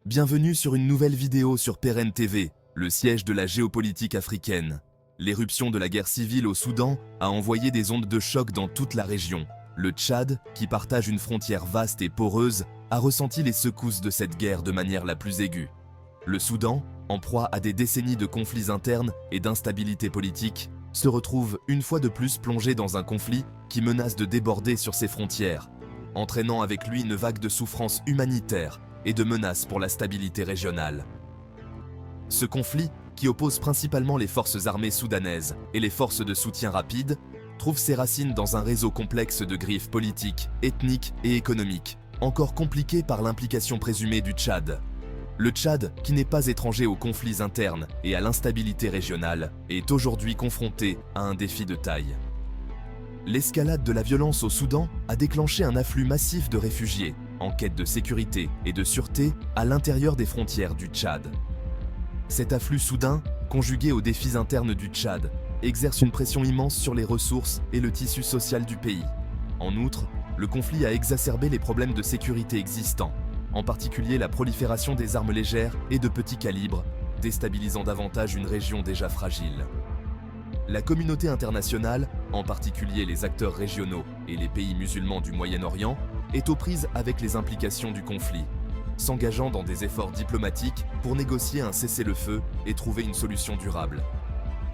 Bienvenue sur une nouvelle vidéo sur Peren TV, le siège de la géopolitique africaine. L'éruption de la guerre civile au Soudan a envoyé des ondes de choc dans toute la région. Le Tchad, qui partage une frontière vaste et poreuse, a ressenti les secousses de cette guerre de manière la plus aiguë. Le Soudan, en proie à des décennies de conflits internes et d'instabilité politique, se retrouve une fois de plus plongé dans un conflit qui menace de déborder sur ses frontières, entraînant avec lui une vague de souffrances humanitaires et de menaces pour la stabilité régionale. Ce conflit, qui oppose principalement les forces armées soudanaises et les forces de soutien rapide, trouve ses racines dans un réseau complexe de griffes politiques, ethniques et économiques, encore compliqué par l'implication présumée du Tchad. Le Tchad, qui n'est pas étranger aux conflits internes et à l'instabilité régionale, est aujourd'hui confronté à un défi de taille. L'escalade de la violence au Soudan a déclenché un afflux massif de réfugiés, en quête de sécurité et de sûreté à l'intérieur des frontières du Tchad. Cet afflux soudain, conjugué aux défis internes du Tchad, exerce une pression immense sur les ressources et le tissu social du pays. En outre, le conflit a exacerbé les problèmes de sécurité existants, en particulier la prolifération des armes légères et de petit calibre, déstabilisant davantage une région déjà fragile. La communauté internationale, en particulier les acteurs régionaux et les pays musulmans du Moyen-Orient, est aux prises avec les implications du conflit, s'engageant dans des efforts diplomatiques pour négocier un cessez-le-feu et trouver une solution durable.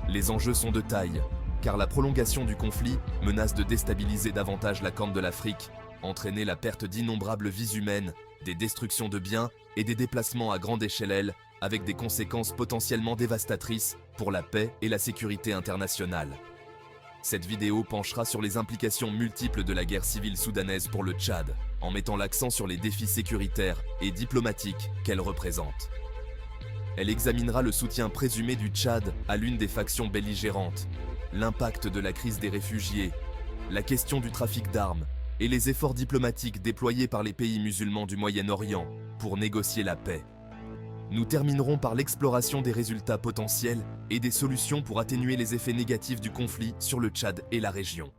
Les enjeux sont de taille, car la prolongation du conflit menace de déstabiliser davantage la Corne de l'Afrique, entraîner la perte d'innombrables vies humaines, des destructions de biens et des déplacements à grande échelle avec des conséquences potentiellement dévastatrices pour la paix et la sécurité internationale. Cette vidéo penchera sur les implications multiples de la guerre civile soudanaise pour le Tchad, en mettant l'accent sur les défis sécuritaires et diplomatiques qu'elle représente. Elle examinera le soutien présumé du Tchad à l'une des factions belligérantes, l'impact de la crise des réfugiés, la question du trafic d'armes et les efforts diplomatiques déployés par les pays musulmans du Moyen-Orient pour négocier la paix. Nous terminerons par l'exploration des résultats potentiels et des solutions pour atténuer les effets négatifs du conflit sur le Tchad et la région.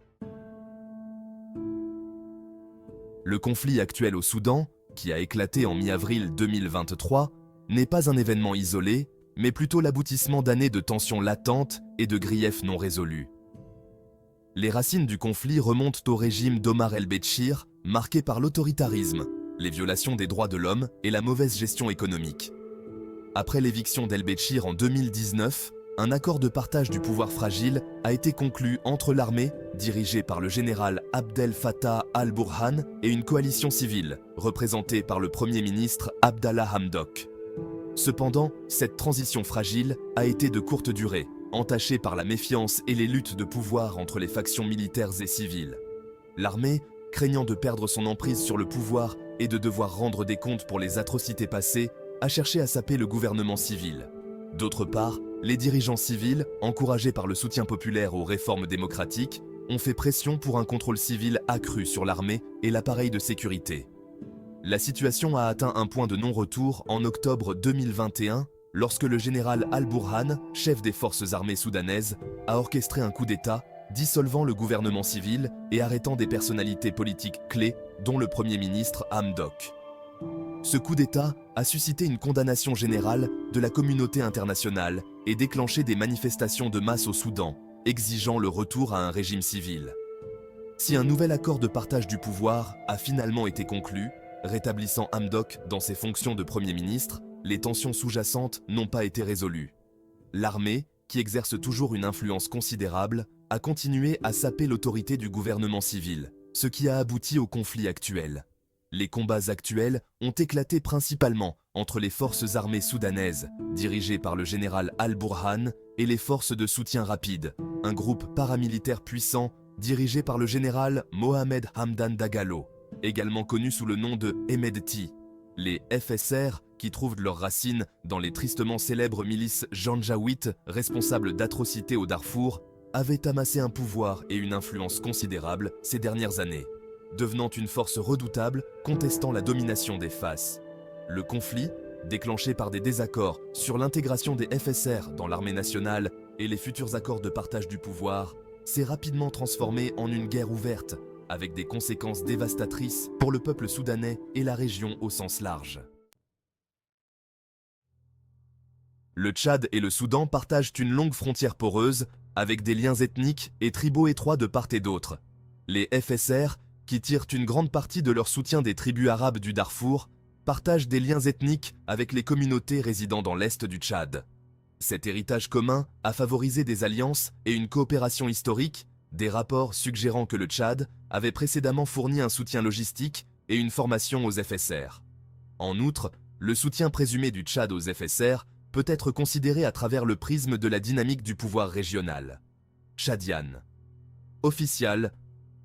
Le conflit actuel au Soudan, qui a éclaté en mi-avril 2023, n'est pas un événement isolé, mais plutôt l'aboutissement d'années de tensions latentes et de griefs non résolus. Les racines du conflit remontent au régime d'Omar el-Béchir, marqué par l'autoritarisme, les violations des droits de l'homme et la mauvaise gestion économique. Après l'éviction d'el-Béchir en 2019, un accord de partage du pouvoir fragile a été conclu entre l'armée, dirigée par le général Abdel Fattah al-Burhan, et une coalition civile, représentée par le Premier ministre Abdallah Hamdok. Cependant, cette transition fragile a été de courte durée, entachée par la méfiance et les luttes de pouvoir entre les factions militaires et civiles. L'armée, craignant de perdre son emprise sur le pouvoir et de devoir rendre des comptes pour les atrocités passées, a cherché à saper le gouvernement civil. D'autre part, les dirigeants civils, encouragés par le soutien populaire aux réformes démocratiques, ont fait pression pour un contrôle civil accru sur l'armée et l'appareil de sécurité. La situation a atteint un point de non-retour en octobre 2021, lorsque le général al-Burhan, chef des forces armées soudanaises, a orchestré un coup d'État, dissolvant le gouvernement civil et arrêtant des personnalités politiques clés, dont le Premier ministre Hamdok. Ce coup d'État a suscité une condamnation générale de la communauté internationale et déclenché des manifestations de masse au Soudan, exigeant le retour à un régime civil. Si un nouvel accord de partage du pouvoir a finalement été conclu, rétablissant Hamdok dans ses fonctions de Premier ministre, les tensions sous-jacentes n'ont pas été résolues. L'armée, qui exerce toujours une influence considérable, a continué à saper l'autorité du gouvernement civil, ce qui a abouti au conflit actuel. Les combats actuels ont éclaté principalement entre les forces armées soudanaises, dirigées par le général al-Burhan, et les forces de soutien rapide, un groupe paramilitaire puissant dirigé par le général Mohamed Hamdan Dagalo, également connu sous le nom de Hemedti. Les FSR, qui trouvent leurs racines dans les tristement célèbres milices janjaouites responsables d'atrocités au Darfour, avaient amassé un pouvoir et une influence considérables ces dernières années, devenant une force redoutable contestant la domination des FAS. Le conflit, déclenché par des désaccords sur l'intégration des FSR dans l'armée nationale et les futurs accords de partage du pouvoir, s'est rapidement transformé en une guerre ouverte, avec des conséquences dévastatrices pour le peuple soudanais et la région au sens large. Le Tchad et le Soudan partagent une longue frontière poreuse, avec des liens ethniques et tribaux étroits de part et d'autre. Les FSR, qui tirent une grande partie de leur soutien des tribus arabes du Darfour, partagent des liens ethniques avec les communautés résidant dans l'est du Tchad. Cet héritage commun a favorisé des alliances et une coopération historique, des rapports suggérant que le Tchad avait précédemment fourni un soutien logistique et une formation aux FSR. En outre, le soutien présumé du Tchad aux FSR peut être considéré à travers le prisme de la dynamique du pouvoir régional. Tchadiane. Official,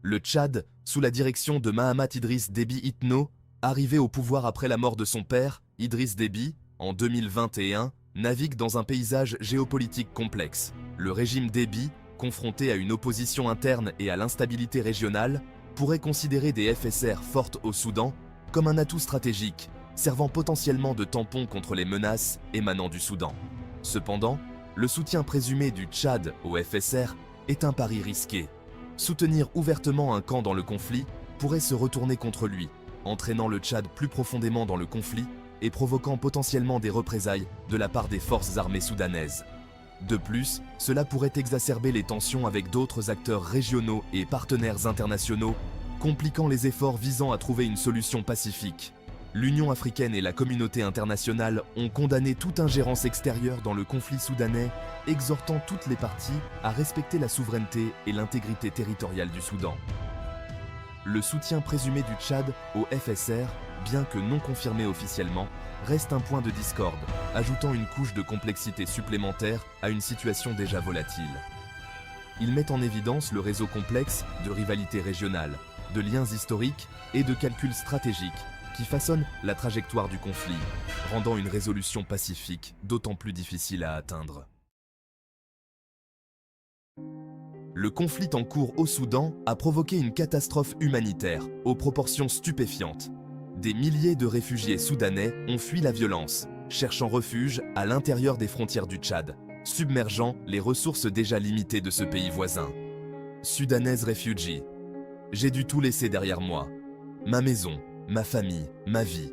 le Tchad, sous la direction de Mahamat Idriss Déby Itno, arrivé au pouvoir après la mort de son père, Idriss Déby, en 2021, navigue dans un paysage géopolitique complexe. Le régime Déby, confronté à une opposition interne et à l'instabilité régionale, pourrait considérer des FSR fortes au Soudan comme un atout stratégique, servant potentiellement de tampon contre les menaces émanant du Soudan. Cependant, le soutien présumé du Tchad au FSR est un pari risqué. Soutenir ouvertement un camp dans le conflit pourrait se retourner contre lui, entraînant le Tchad plus profondément dans le conflit et provoquant potentiellement des représailles de la part des forces armées soudanaises. De plus, cela pourrait exacerber les tensions avec d'autres acteurs régionaux et partenaires internationaux, compliquant les efforts visant à trouver une solution pacifique. L'Union africaine et la communauté internationale ont condamné toute ingérence extérieure dans le conflit soudanais, exhortant toutes les parties à respecter la souveraineté et l'intégrité territoriale du Soudan. Le soutien présumé du Tchad au FSR, bien que non confirmé officiellement, reste un point de discorde, ajoutant une couche de complexité supplémentaire à une situation déjà volatile. Il met en évidence le réseau complexe de rivalités régionales, de liens historiques et de calculs stratégiques qui façonnent la trajectoire du conflit, rendant une résolution pacifique d'autant plus difficile à atteindre. Le conflit en cours au Soudan a provoqué une catastrophe humanitaire aux proportions stupéfiantes. Des milliers de réfugiés soudanais ont fui la violence, cherchant refuge à l'intérieur des frontières du Tchad, submergeant les ressources déjà limitées de ce pays voisin. Sudanese Refugee. J'ai dû tout laisser derrière moi. Ma maison, ma famille, ma vie.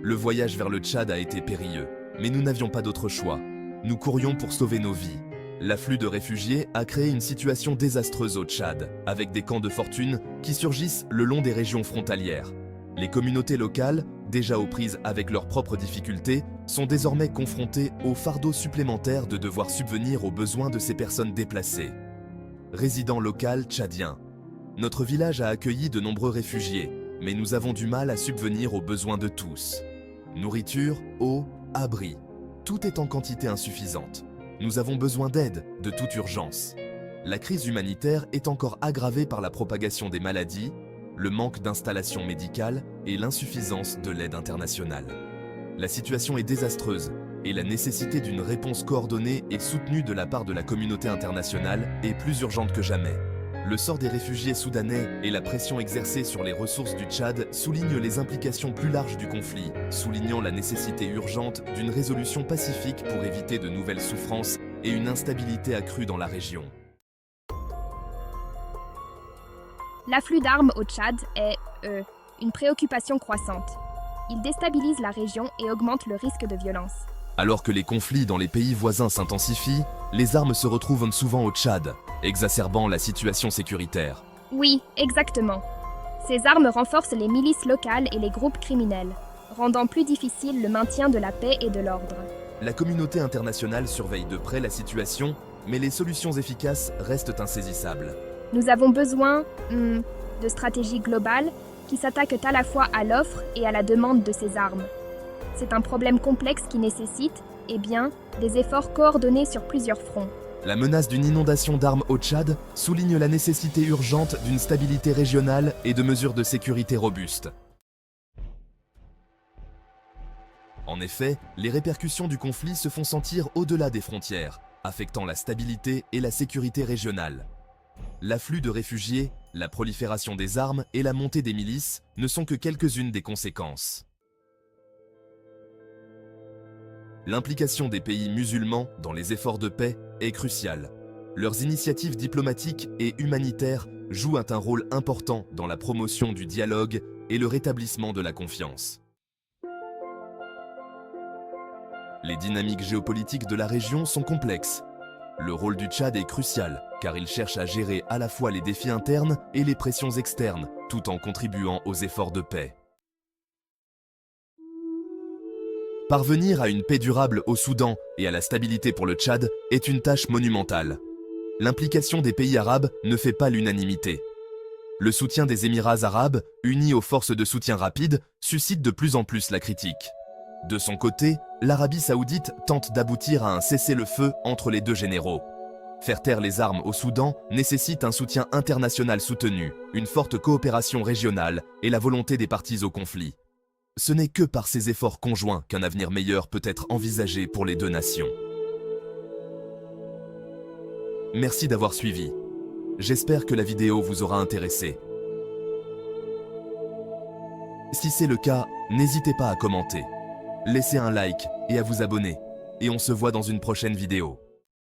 Le voyage vers le Tchad a été périlleux, mais nous n'avions pas d'autre choix. Nous courions pour sauver nos vies. L'afflux de réfugiés a créé une situation désastreuse au Tchad, avec des camps de fortune qui surgissent le long des régions frontalières. Les communautés locales, déjà aux prises avec leurs propres difficultés, sont désormais confrontées au fardeau supplémentaire de devoir subvenir aux besoins de ces personnes déplacées. Résident local tchadien. Notre village a accueilli de nombreux réfugiés, mais nous avons du mal à subvenir aux besoins de tous. Nourriture, eau, abri. Tout est en quantité insuffisante. Nous avons besoin d'aide, de toute urgence. La crise humanitaire est encore aggravée par la propagation des maladies, le manque d'installations médicales et l'insuffisance de l'aide internationale. La situation est désastreuse et la nécessité d'une réponse coordonnée et soutenue de la part de la communauté internationale est plus urgente que jamais. Le sort des réfugiés soudanais et la pression exercée sur les ressources du Tchad soulignent les implications plus larges du conflit, soulignant la nécessité urgente d'une résolution pacifique pour éviter de nouvelles souffrances et une instabilité accrue dans la région. L'afflux d'armes au Tchad est, une préoccupation croissante. Il déstabilise la région et augmente le risque de violence. Alors que les conflits dans les pays voisins s'intensifient, les armes se retrouvent souvent au Tchad, exacerbant la situation sécuritaire. Oui, exactement. Ces armes renforcent les milices locales et les groupes criminels, rendant plus difficile le maintien de la paix et de l'ordre. La communauté internationale surveille de près la situation, mais les solutions efficaces restent insaisissables. Nous avons besoin de stratégies globales qui s'attaquent à la fois à l'offre et à la demande de ces armes. C'est un problème complexe qui nécessite, des efforts coordonnés sur plusieurs fronts. La menace d'une inondation d'armes au Tchad souligne la nécessité urgente d'une stabilité régionale et de mesures de sécurité robustes. En effet, les répercussions du conflit se font sentir au-delà des frontières, affectant la stabilité et la sécurité régionale. L'afflux de réfugiés, la prolifération des armes et la montée des milices ne sont que quelques-unes des conséquences. L'implication des pays musulmans dans les efforts de paix est cruciale. Leurs initiatives diplomatiques et humanitaires jouent un rôle important dans la promotion du dialogue et le rétablissement de la confiance. Les dynamiques géopolitiques de la région sont complexes. Le rôle du Tchad est crucial, car il cherche à gérer à la fois les défis internes et les pressions externes, tout en contribuant aux efforts de paix. Parvenir à une paix durable au Soudan et à la stabilité pour le Tchad est une tâche monumentale. L'implication des pays arabes ne fait pas l'unanimité. Le soutien des Émirats arabes, unis aux forces de soutien rapide, suscite de plus en plus la critique. De son côté, l'Arabie saoudite tente d'aboutir à un cessez-le-feu entre les deux généraux. Faire taire les armes au Soudan nécessite un soutien international soutenu, une forte coopération régionale et la volonté des parties au conflit. Ce n'est que par ces efforts conjoints qu'un avenir meilleur peut être envisagé pour les deux nations. Merci d'avoir suivi. J'espère que la vidéo vous aura intéressé. Si c'est le cas, n'hésitez pas à commenter. Laissez un like et à vous abonner. Et on se voit dans une prochaine vidéo.